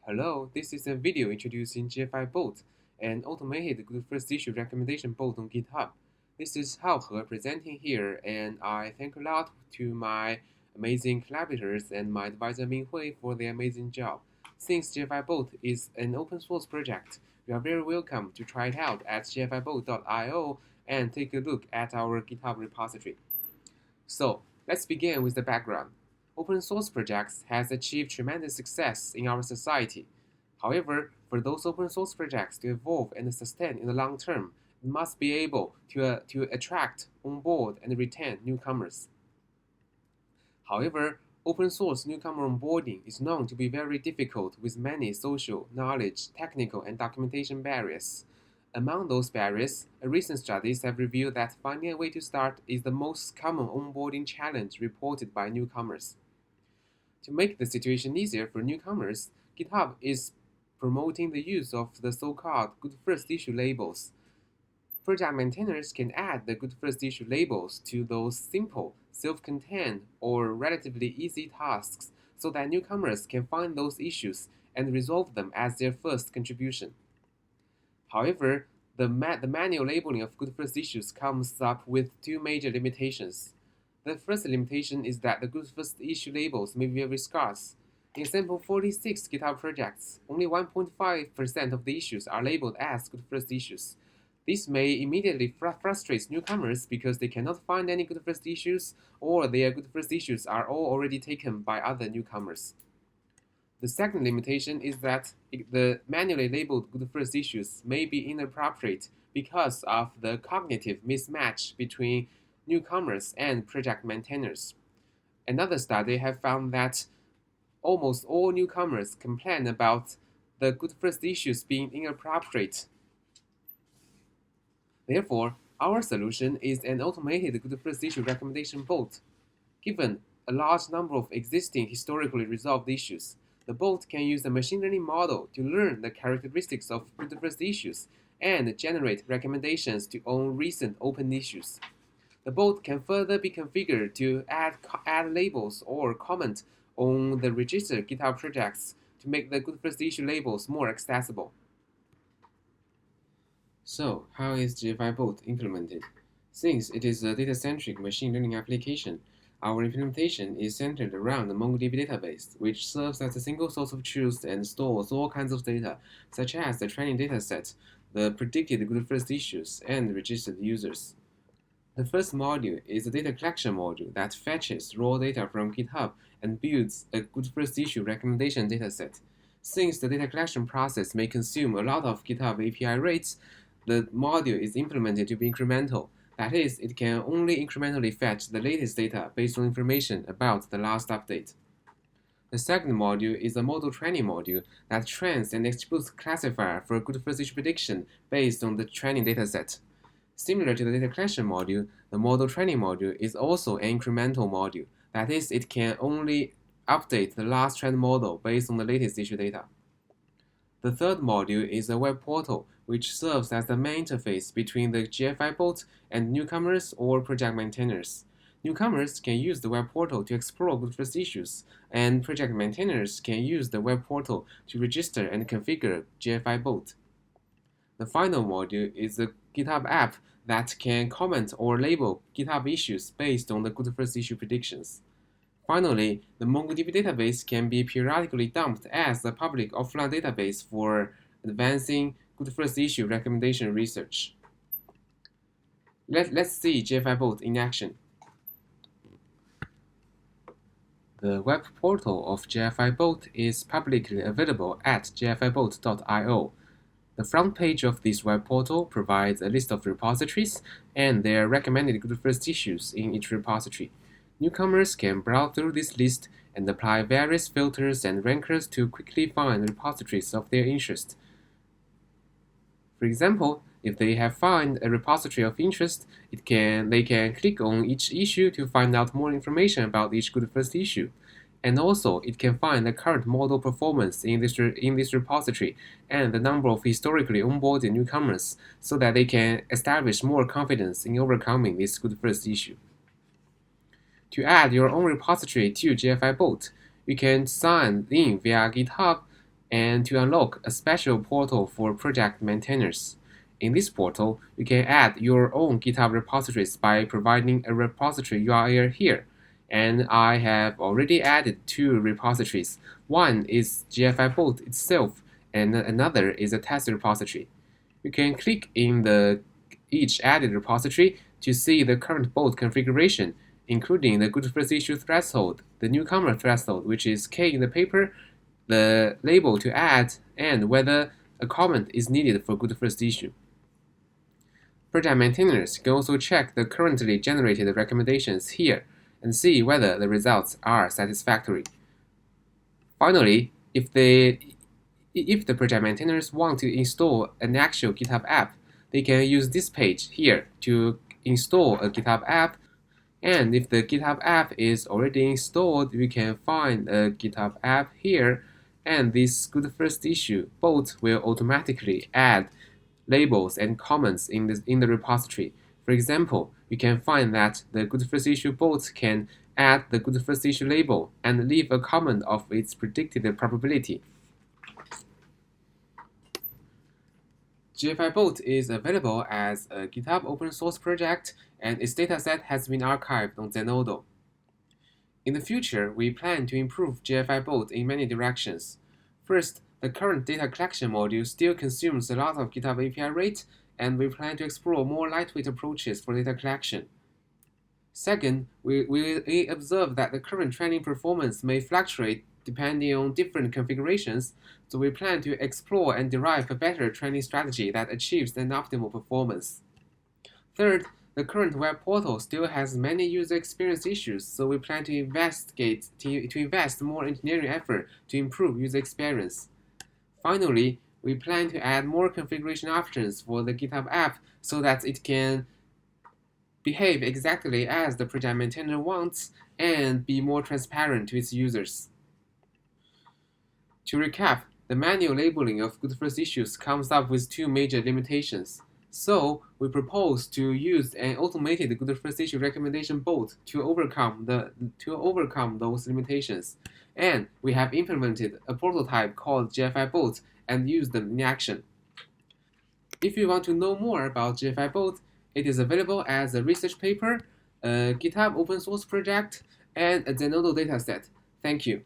Hello, this is a video introducing GFI-Bot, an automated good first issue recommendation bot on GitHub. This is Haohe presenting here, and I thank a lot to my amazing collaborators and my advisor Minghui for their amazing job. Since GFI-Bot is an open source project, you are very welcome to try it out at gfi-bot.io and take a look at our GitHub repository. So, let's begin with the background. Open source projects has achieved tremendous success in our society. However, for those open source projects to evolve and sustain in the long term, it must be able to attract, onboard, and retain newcomers. However, open source newcomer onboarding is known to be very difficult with many social, knowledge, technical, and documentation barriers. Among those barriers, recent studies have revealed that finding a way to start is the most common onboarding challenge reported by newcomers. To make the situation easier for newcomers, GitHub is promoting the use of the so-called Good First Issue labels. Project maintainers can add the Good First Issue labels to those simple, self-contained, or relatively easy tasks so that newcomers can find those issues and resolve them as their first contribution. However, the manual labeling of Good First Issues comes up with two major limitations. The first limitation is that the Good First Issue labels may be very scarce. In sample 46 GitHub projects, only 1.5% of the issues are labeled as Good First Issues. This may immediately frustrate newcomers because they cannot find any Good First Issues, or their Good First Issues are all already taken by other newcomers. The second limitation is that the manually labeled Good First Issues may be inappropriate because of the cognitive mismatch between newcomers and project maintainers. Another study has found that almost all newcomers complain about the Good First Issues being inappropriate. Therefore, our solution is an automated Good First Issue recommendation bot. Given a large number of existing historically resolved issues, the bot can use a machine learning model to learn the characteristics of Good First Issues and generate recommendations on recent open issues. The bot can further be configured to add labels or comment on the registered GitHub projects to make the Good First Issue labels more accessible. So, how is GFI-Bot implemented? Since it is a data-centric machine learning application, our implementation is centered around the MongoDB database, which serves as a single source of truth and stores all kinds of data, such as the training dataset, the predicted Good First Issues, and registered users. The first module is a data collection module that fetches raw data from GitHub and builds a Good First Issue recommendation dataset. Since the data collection process may consume a lot of GitHub API rates, the module is implemented to be incremental. That is, it can only incrementally fetch the latest data based on information about the last update. The second module is a model training module that trains and executes classifier for Good First Issue prediction based on the training dataset. Similar to the data collection module, the model training module is also an incremental module. That is, it can only update the last trained model based on the latest issue data. The third module is a web portal, which serves as the main interface between the GFI-Bot and newcomers or project maintainers. Newcomers can use the web portal to explore Good First Issues, and project maintainers can use the web portal to register and configure GFI-Bot. The final module is a GitHub app that can comment or label GitHub issues based on the Good First Issue predictions. Finally, the MongoDB database can be periodically dumped as a public offline database for advancing Good First Issue recommendation research. Let's see GFI-Bot in action. The web portal of GFI-Bot is publicly available at gfi-bot.io. The front page of this web portal provides a list of repositories and their recommended Good First Issues in each repository. Newcomers can browse through this list and apply various filters and rankers to quickly find repositories of their interest. For example, if they have found a repository of interest, they can click on each issue to find out more information about each Good First Issue. And also, it can find the current model performance in this repository and the number of historically onboarded newcomers so that they can establish more confidence in overcoming this Good First Issue. To add your own repository to GFI-Bot, you can sign in via GitHub and to unlock a special portal for project maintainers. In this portal, you can add your own GitHub repositories by providing a repository URL here. And I have already added 2 repositories. One is GFI-Bot itself, and another is a test repository. You can click in each added repository to see the current bot configuration, including the good first issue threshold, the newcomer threshold, which is K in the paper, the label to add, and whether a comment is needed for good first issue. Project maintainers can also check the currently generated recommendations here and see whether the results are satisfactory. Finally, if the project maintainers want to install an actual GitHub app, they can use this page here to install a GitHub app. And if the GitHub app is already installed, we can find a GitHub app here, and this good first issue bot will automatically add labels and comments in the repository. For example, you can find that the good first issue bot can add the good first issue label and leave a comment of its predicted probability. GFI-Bot is available as a GitHub open source project, and its dataset has been archived on Zenodo. In the future, we plan to improve GFI-Bot in many directions. First, the current data collection module still consumes a lot of GitHub API rate, and we plan to explore more lightweight approaches for data collection. Second, we observe that the current training performance may fluctuate depending on different configurations, so we plan to explore and derive a better training strategy that achieves an optimal performance. Third, the current web portal still has many user experience issues, so we plan to invest more engineering effort to improve user experience. Finally, we plan to add more configuration options for the GitHub app so that it can behave exactly as the project maintainer wants and be more transparent to its users. To recap, the manual labeling of good first issues comes up with 2 major limitations. So, we propose to use an automated good first issue recommendation bot to overcome those limitations. And we have implemented a prototype called GFI-Bot and used them in action. If you want to know more about GFI-Bot, it is available as a research paper, a GitHub open source project, and a Zenodo dataset. Thank you.